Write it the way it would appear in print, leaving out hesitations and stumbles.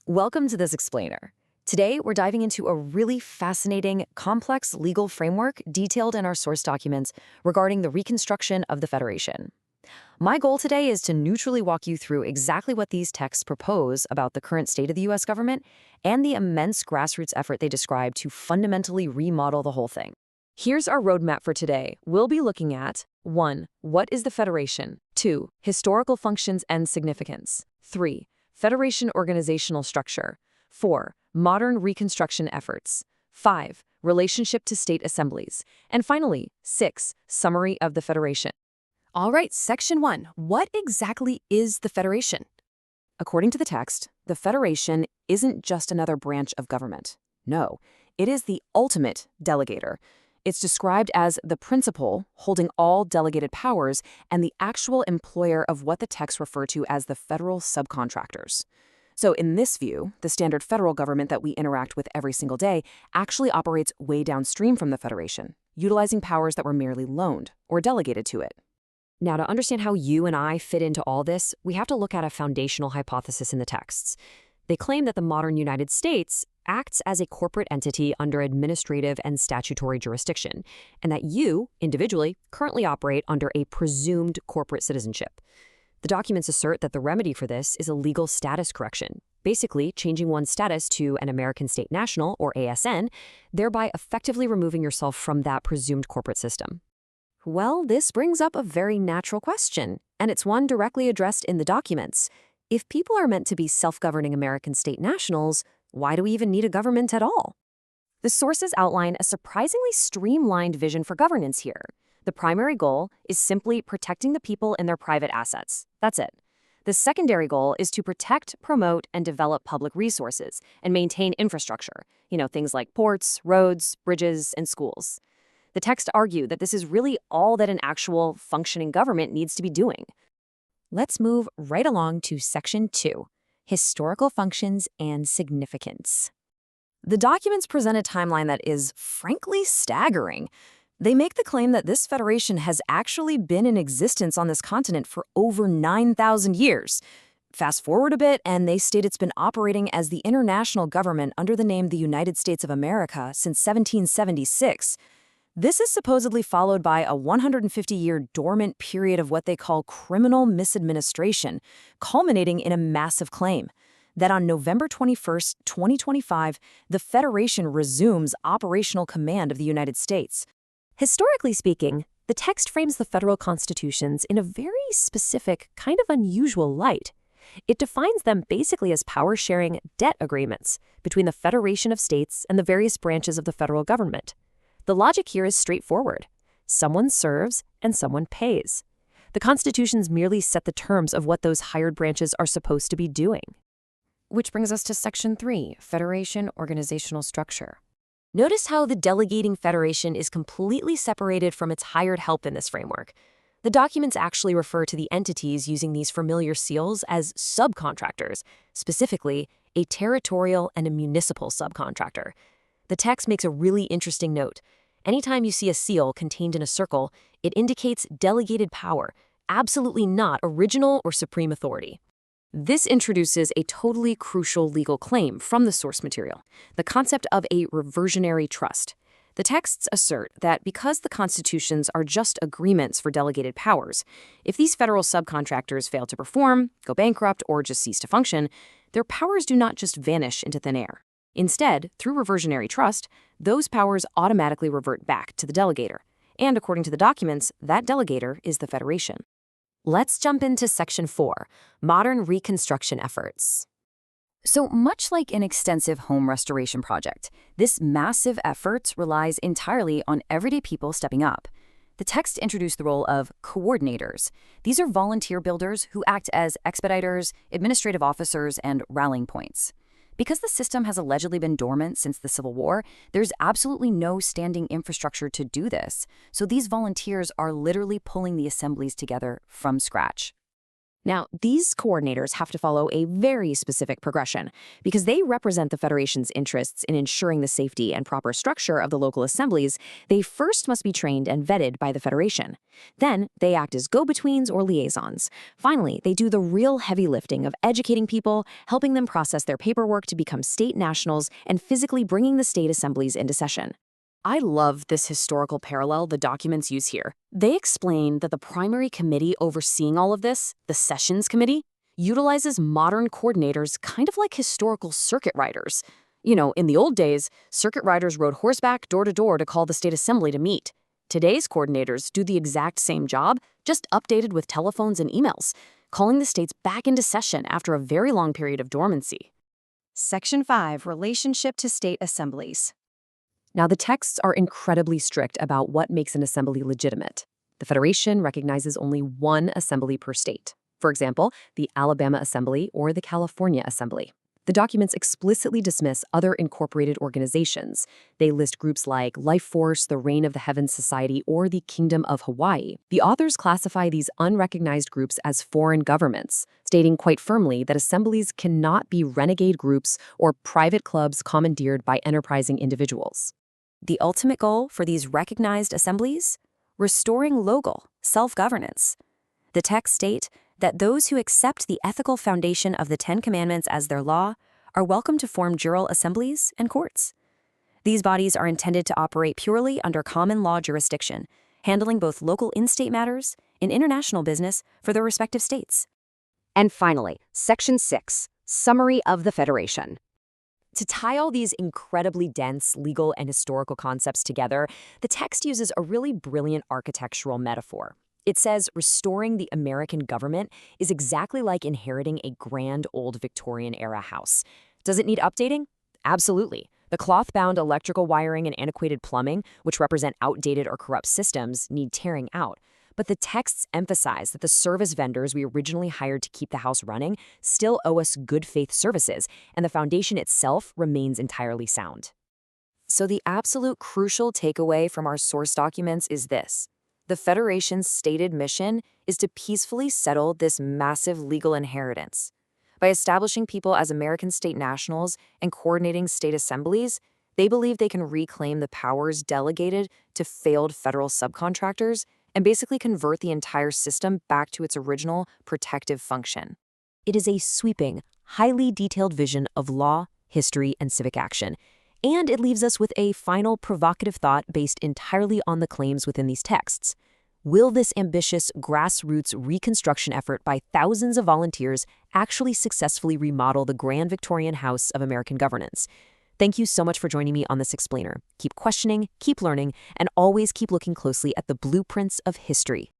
Welcome to this explainer. Today, we're diving into a really fascinating, complex legal framework detailed in our source documents regarding the reconstruction of the Federation. My goal today is to neutrally walk you through exactly what these texts propose about the current state of the U.S. government and the immense grassroots effort they describe to fundamentally remodel the whole thing. Here's our roadmap for today. We'll be looking at 1. What is the Federation? 2. Historical functions and significance. 3. Federation organizational structure. 4. Modern Reconstruction efforts. 5. Relationship to state assemblies. And finally, 6. Summary of the Federation. All right, Section 1. What exactly is the Federation? According to the text, the Federation isn't just another branch of government. No, it is the ultimate delegator. It's described as the principal holding all delegated powers and the actual employer of what the texts refer to as the federal subcontractors. So in this view, the standard federal government that we interact with every single day actually operates way downstream from the Federation, utilizing powers that were merely loaned or delegated to it. Now, to understand how you and I fit into all this, we have to look at a foundational hypothesis in the texts. They claim that the modern United States acts as a corporate entity under administrative and statutory jurisdiction, and that you, individually, currently operate under a presumed corporate citizenship. The documents assert that the remedy for this is a legal status correction, basically changing one's status to an American state national, or ASN, thereby effectively removing yourself from that presumed corporate system. Well, this brings up a very natural question, and it's one directly addressed in the documents. If people are meant to be self-governing American state nationals, why do we even need a government at all? The sources outline a surprisingly streamlined vision for governance here. The primary goal is simply protecting the people and their private assets. That's it. The secondary goal is to protect, promote, and develop public resources and maintain infrastructure, things like ports, roads, bridges, and schools. The texts argue that this is really all that an actual functioning government needs to be doing. Let's move right along to Section 2, Historical Functions and Significance. The documents present a timeline that is, frankly, staggering. They make the claim that this federation has actually been in existence on this continent for over 9,000 years. Fast forward a bit, and they state it's been operating as the international government under the name the United States of America since 1776. This is supposedly followed by a 150-year dormant period of what they call criminal misadministration, culminating in a massive claim that on November 21, 2025, the Federation resumes operational command of the United States. Historically speaking, the text frames the federal constitutions in a very specific, kind of unusual light. It defines them basically as power-sharing debt agreements between the Federation of States and the various branches of the federal government. The logic here is straightforward. Someone serves and someone pays. The constitutions merely set the terms of what those hired branches are supposed to be doing. Which brings us to Section 3, Federation Organizational Structure. Notice how the delegating federation is completely separated from its hired help in this framework. The documents actually refer to the entities using these familiar seals as subcontractors, specifically a territorial and a municipal subcontractor. The text makes a really interesting note. Anytime you see a seal contained in a circle, it indicates delegated power, absolutely not original or supreme authority. This introduces a totally crucial legal claim from the source material, the concept of a reversionary trust. The texts assert that because the constitutions are just agreements for delegated powers, if these federal subcontractors fail to perform, go bankrupt, or just cease to function, their powers do not just vanish into thin air. Instead, through reversionary trust, those powers automatically revert back to the delegator. And according to the documents, that delegator is the Federation. Let's jump into Section 4, Modern Reconstruction Efforts. So much like an extensive home restoration project, this massive effort relies entirely on everyday people stepping up. The text introduced the role of coordinators. These are volunteer builders who act as expediters, administrative officers, and rallying points. Because the system has allegedly been dormant since the Civil War, there's absolutely no standing infrastructure to do this. So these volunteers are literally pulling the assemblies together from scratch. Now, these coordinators have to follow a very specific progression because they represent the Federation's interests in ensuring the safety and proper structure of the local assemblies. They first must be trained and vetted by the Federation. Then, they act as go-betweens or liaisons. Finally, they do the real heavy lifting of educating people, helping them process their paperwork to become state nationals, and physically bringing the state assemblies into session. I love this historical parallel the documents use here. They explain that the primary committee overseeing all of this, the Sessions Committee, utilizes modern coordinators kind of like historical circuit riders. In the old days, circuit riders rode horseback door to door to call the state assembly to meet. Today's coordinators do the exact same job, just updated with telephones and emails, calling the states back into session after a very long period of dormancy. Section 5, Relationship to State Assemblies. Now, the texts are incredibly strict about what makes an assembly legitimate. The Federation recognizes only one assembly per state. For example, the Alabama Assembly or the California Assembly. The documents explicitly dismiss other incorporated organizations. They list groups like Life Force, the Reign of the Heavens Society, or the Kingdom of Hawaii. The authors classify these unrecognized groups as foreign governments, stating quite firmly that assemblies cannot be renegade groups or private clubs commandeered by enterprising individuals. The ultimate goal for these recognized assemblies? Restoring local self-governance. The texts state that those who accept the ethical foundation of the Ten Commandments as their law are welcome to form jural assemblies and courts. These bodies are intended to operate purely under common law jurisdiction, handling both local in-state matters and international business for their respective states. And finally, Section 6, Summary of the Federation. To tie all these incredibly dense legal and historical concepts together, the text uses a really brilliant architectural metaphor. It says restoring the American government is exactly like inheriting a grand old Victorian-era house. Does it need updating? Absolutely. The cloth-bound electrical wiring and antiquated plumbing, which represent outdated or corrupt systems, need tearing out. But the texts emphasize that the service vendors we originally hired to keep the house running still owe us good faith services, and the foundation itself remains entirely sound. So the absolute crucial takeaway from our source documents is this. The Federation's stated mission is to peacefully settle this massive legal inheritance. By establishing people as American state nationals and coordinating state assemblies, they believe they can reclaim the powers delegated to failed federal subcontractors and basically convert the entire system back to its original protective function. It is a sweeping, highly detailed vision of law, history, and civic action, and it leaves us with a final provocative thought based entirely on the claims within these texts. Will this ambitious grassroots reconstruction effort by thousands of volunteers actually successfully remodel the grand Victorian house of American governance? Thank you so much for joining me on this explainer. Keep questioning, keep learning, and always keep looking closely at the blueprints of history.